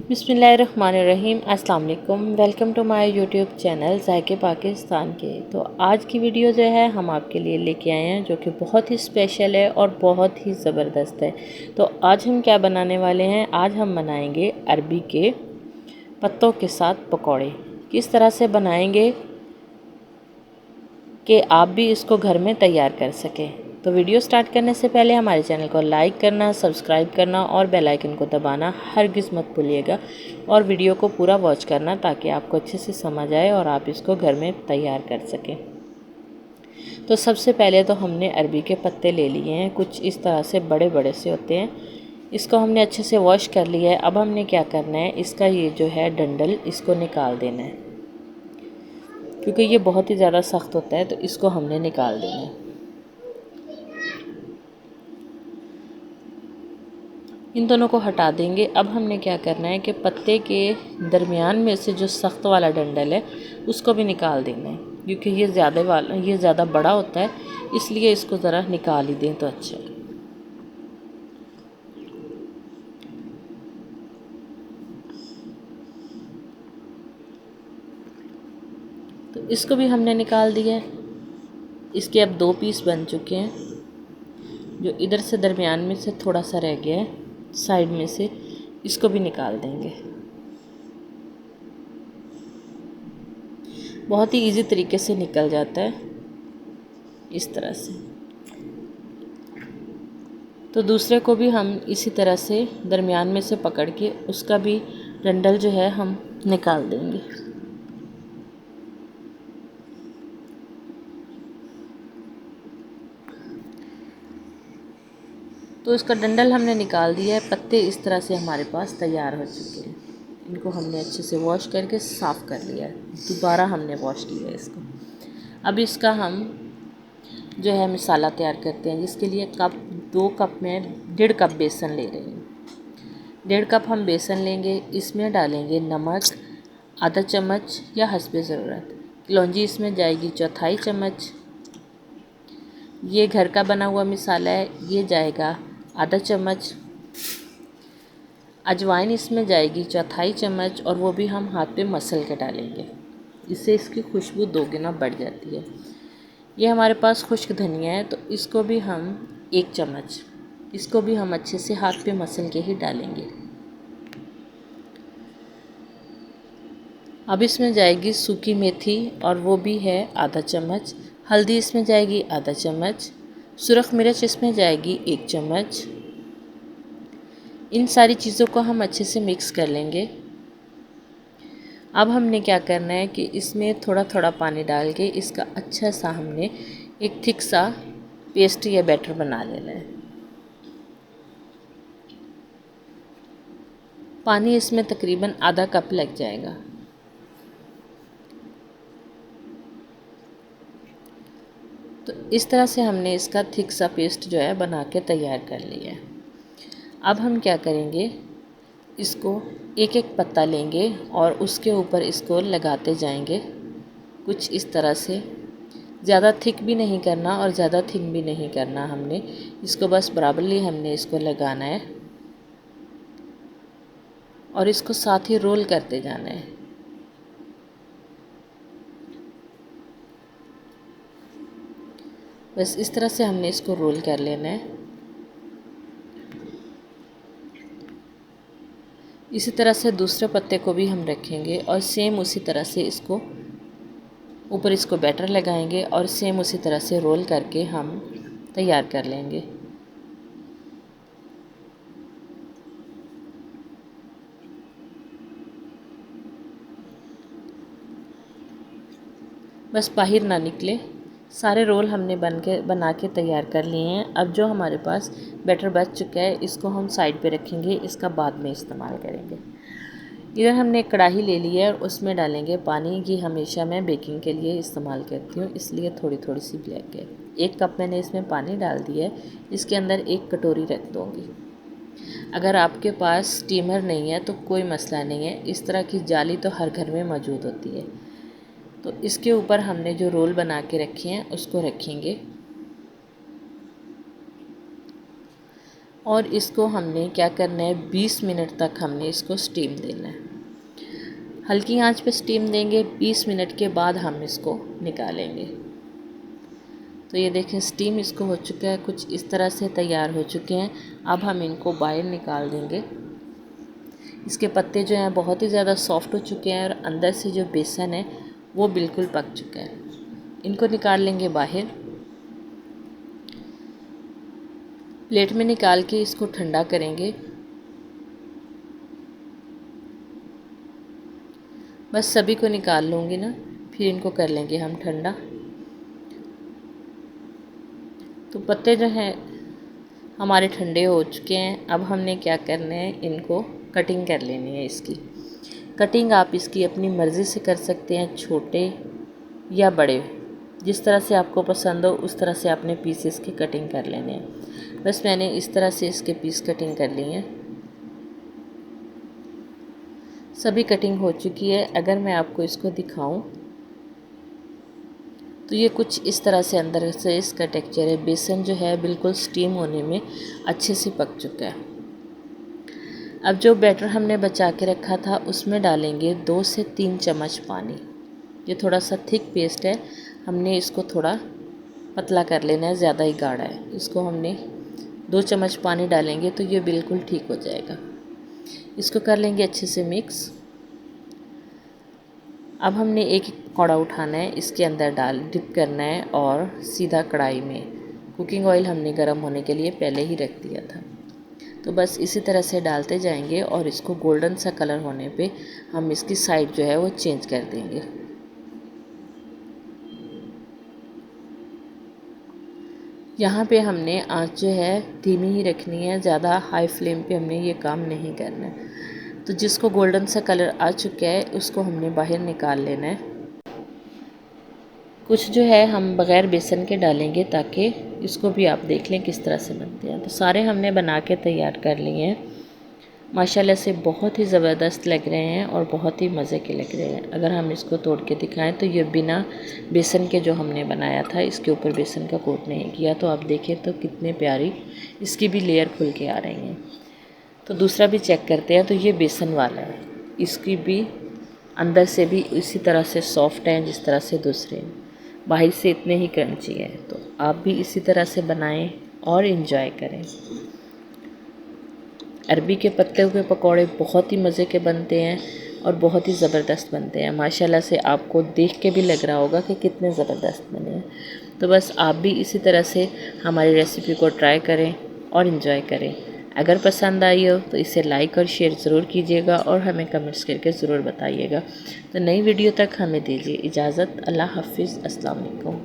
बिस्मिल्लाहिर्रहमानिर्रहीम। अस्सलाम वालेकुम। Welcome to my YouTube channel ज़ायके पाकिस्तान के। तो आज की वीडियो जो है हम आपके लिए लेके आए हैं, जो कि बहुत ही स्पेशल है और बहुत ही ज़बरदस्त है। तो आज हम क्या बनाने वाले हैं? आज हम बनाएंगे अरबी के पत्तों के साथ पकौड़े। किस तरह से बनाएंगे कि आप भी इसको घर में तैयार कर सकें। तो वीडियो स्टार्ट करने से पहले हमारे चैनल को लाइक करना, सब्सक्राइब करना और बेल आइकन को दबाना हरगिज़ मत भूलिएगा, और वीडियो को पूरा वॉच करना ताकि आपको अच्छे से समझ आए और आप इसको घर में तैयार कर सकें। तो सबसे पहले तो हमने अरबी के पत्ते ले लिए हैं, कुछ इस तरह से बड़े बड़े से होते हैं। इसको हमने अच्छे से वॉश कर लिया है। अब हमने क्या करना है, इसका ये जो है डंडल, इसको निकाल देना है, क्योंकि ये बहुत ही ज़्यादा सख्त होता है। तो इसको हमने निकाल देना है। इन दोनों को हटा देंगे। अब हमने क्या करना है कि पत्ते के दरमियान में से जो सख्त वाला डंडल है उसको भी निकाल देना है, क्योंकि ये ज़्यादा बड़ा होता है, इसलिए इसको ज़रा निकाल ही दें तो अच्छा है। तो इसको भी हमने निकाल दिया है। इसके अब 2 पीस बन चुके हैं। जो इधर से दरमियान में से थोड़ा सा रह गया है साइड में से, इसको भी निकाल देंगे। बहुत ही इजी तरीके से निकल जाता है इस तरह से। तो दूसरे को भी हम इसी तरह से दरमियान में से पकड़ के उसका भी डंडल जो है हम निकाल देंगे। तो इसका डंडल हमने निकाल दिया है। पत्ते इस तरह से हमारे पास तैयार हो चुके हैं। इनको हमने अच्छे से वॉश करके साफ़ कर लिया है। दोबारा हमने वॉश किया है इसको। अब इसका हम जो है मसाला तैयार करते हैं, जिसके लिए 2 कप में 1.5 कप बेसन ले रहे हैं। 1.5 कप हम बेसन लेंगे। इसमें डालेंगे नमक आधा चम्मच या हस्बे ज़रूरत। कलौंजी इसमें जाएगी 1/4 चम्मच। ये घर का बना हुआ मसाला है, ये जाएगा आधा चम्मच। अजवाइन इसमें जाएगी 1/4 चम्मच, और वो भी हम हाथ पे मसल के डालेंगे। इससे इसकी खुशबू 2 गुना बढ़ जाती है। ये हमारे पास खुश्क धनिया है, तो इसको भी हम 1 चम्मच, इसको भी हम अच्छे से हाथ पे मसल के ही डालेंगे। अब इसमें जाएगी सूखी मेथी, और वो भी है आधा चम्मच। हल्दी इसमें जाएगी आधा चम्मच। सुरख मिर्च इसमें जाएगी 1 चम्मच। इन सारी चीज़ों को हम अच्छे से मिक्स कर लेंगे। अब हमने क्या करना है कि इसमें थोड़ा थोड़ा पानी डाल के इसका अच्छा सा हमने एक थिक सा पेस्ट या बैटर बना लेना है। पानी इसमें तकरीबन आधा कप लग जाएगा। तो इस तरह से हमने इसका थिक सा पेस्ट जो है बना के तैयार कर लिया है। अब हम क्या करेंगे, इसको एक एक पत्ता लेंगे और उसके ऊपर इसको लगाते जाएंगे, कुछ इस तरह से। ज़्यादा थिक भी नहीं करना और ज़्यादा थिन भी नहीं करना हमने इसको, बस बराबरली हमने इसको लगाना है और इसको साथ ही रोल करते जाना है। बस इस तरह से हमने इसको रोल कर लेना है। इसी तरह से दूसरे पत्ते को भी हम रखेंगे और सेम उसी तरह से इसको ऊपर इसको बैटर लगाएंगे और सेम उसी तरह से रोल करके हम तैयार कर लेंगे। बस बाहर ना निकले। सारे रोल हमने बना के तैयार कर लिए हैं। अब जो हमारे पास बैटर बच चुका है, इसको हम साइड पे रखेंगे, इसका बाद में इस्तेमाल करेंगे। इधर हमने एक कढ़ाई ले ली है और उसमें डालेंगे पानी। ये हमेशा मैं बेकिंग के लिए इस्तेमाल करती हूँ, इसलिए थोड़ी थोड़ी सी ब्लैक है। 1 कप मैंने इसमें पानी डाल दिया है। इसके अंदर 1 कटोरी रख दूँगी। अगर आपके पास स्टीमर नहीं है तो कोई मसला नहीं है, इस तरह की जाली तो हर घर में मौजूद होती है। तो इसके ऊपर हमने जो रोल बना के रखे हैं उसको रखेंगे। और इसको हमने क्या करना है, 20 मिनट तक हमने इसको स्टीम देना है। हल्की आंच पे स्टीम देंगे। 20 मिनट के बाद हम इसको निकालेंगे। तो ये देखें स्टीम इसको हो चुका है, कुछ इस तरह से तैयार हो चुके हैं। अब हम इनको बाहर निकाल देंगे। इसके पत्ते जो हैं बहुत ही ज़्यादा सॉफ्ट हो चुके हैं और अंदर से जो बेसन है वो बिल्कुल पक चुका है। इनको निकाल लेंगे बाहर। प्लेट में निकाल के इसको ठंडा करेंगे। बस सभी को निकाल लूँगी ना, फिर इनको कर लेंगे हम ठंडा। तो पत्ते जो हैं हमारे ठंडे हो चुके हैं। अब हमने क्या करना है, इनको कटिंग कर लेनी है। इसकी कटिंग आप इसकी अपनी मर्ज़ी से कर सकते हैं, छोटे या बड़े, जिस तरह से आपको पसंद हो उस तरह से आपने पीसेस की कटिंग कर लेने हैं। बस मैंने इस तरह से इसके पीस कटिंग कर लिए हैं। सभी कटिंग हो चुकी है। अगर मैं आपको इसको दिखाऊं तो ये कुछ इस तरह से अंदर से इसका टेक्सचर है। बेसन जो है बिल्कुल स्टीम होने में अच्छे से पक चुका है। अब जो बैटर हमने बचा के रखा था उसमें डालेंगे 2 से 3 चम्मच पानी। ये थोड़ा सा थिक पेस्ट है, हमने इसको थोड़ा पतला कर लेना है, ज़्यादा ही गाढ़ा है। इसको हमने 2 चम्मच पानी डालेंगे तो ये बिल्कुल ठीक हो जाएगा। इसको कर लेंगे अच्छे से मिक्स। अब हमने एक कौड़ा उठाना है, इसके अंदर डिप करना है और सीधा कढ़ाई में कुकिंग ऑयल हमने गर्म होने के लिए पहले ही रख दिया था। तो बस इसी तरह से डालते जाएंगे और इसको गोल्डन सा कलर होने पे हम इसकी साइड जो है वो चेंज कर देंगे। यहाँ पे हमने आंच जो है धीमी ही रखनी है, ज़्यादा हाई फ्लेम पे हमने ये काम नहीं करना है। तो जिसको गोल्डन सा कलर आ चुका है उसको हमने बाहर निकाल लेना है। कुछ जो है हम बग़ैर बेसन के डालेंगे ताकि इसको भी आप देख लें किस तरह से बनते हैं। तो सारे हमने बना के तैयार कर लिए हैं। माशाल्लाह से बहुत ही ज़बरदस्त लग रहे हैं और बहुत ही मज़े के लग रहे हैं। अगर हम इसको तोड़ के दिखाएं तो ये बिना बेसन के जो हमने बनाया था, इसके ऊपर बेसन का कोट नहीं किया। तो आप देखें तो कितने प्यारी इसकी भी लेयर खुल के आ रही हैं। तो दूसरा भी चेक करते हैं। तो ये बेसन वाला है, इसकी भी अंदर से भी इसी तरह से सॉफ्ट है जिस तरह से दूसरे हैं, बाहर से इतने ही क्रंची है। तो आप भी इसी तरह से बनाएं और इन्जॉय करें। अरबी के पत्ते के पकौड़े बहुत ही मज़े के बनते हैं और बहुत ही ज़बरदस्त बनते हैं। माशाल्लाह से आपको देख के भी लग रहा होगा कि कितने ज़बरदस्त बने हैं। तो बस आप भी इसी तरह से हमारी रेसिपी को ट्राई करें और इन्जॉय करें। अगर पसंद आई हो तो इसे लाइक और शेयर ज़रूर कीजिएगा और हमें कमेंट्स करके ज़रूर बताइएगा। तो नई वीडियो तक हमें दीजिए इजाज़त। अल्लाह हाफिज़। अस्सलाम वालेकुम।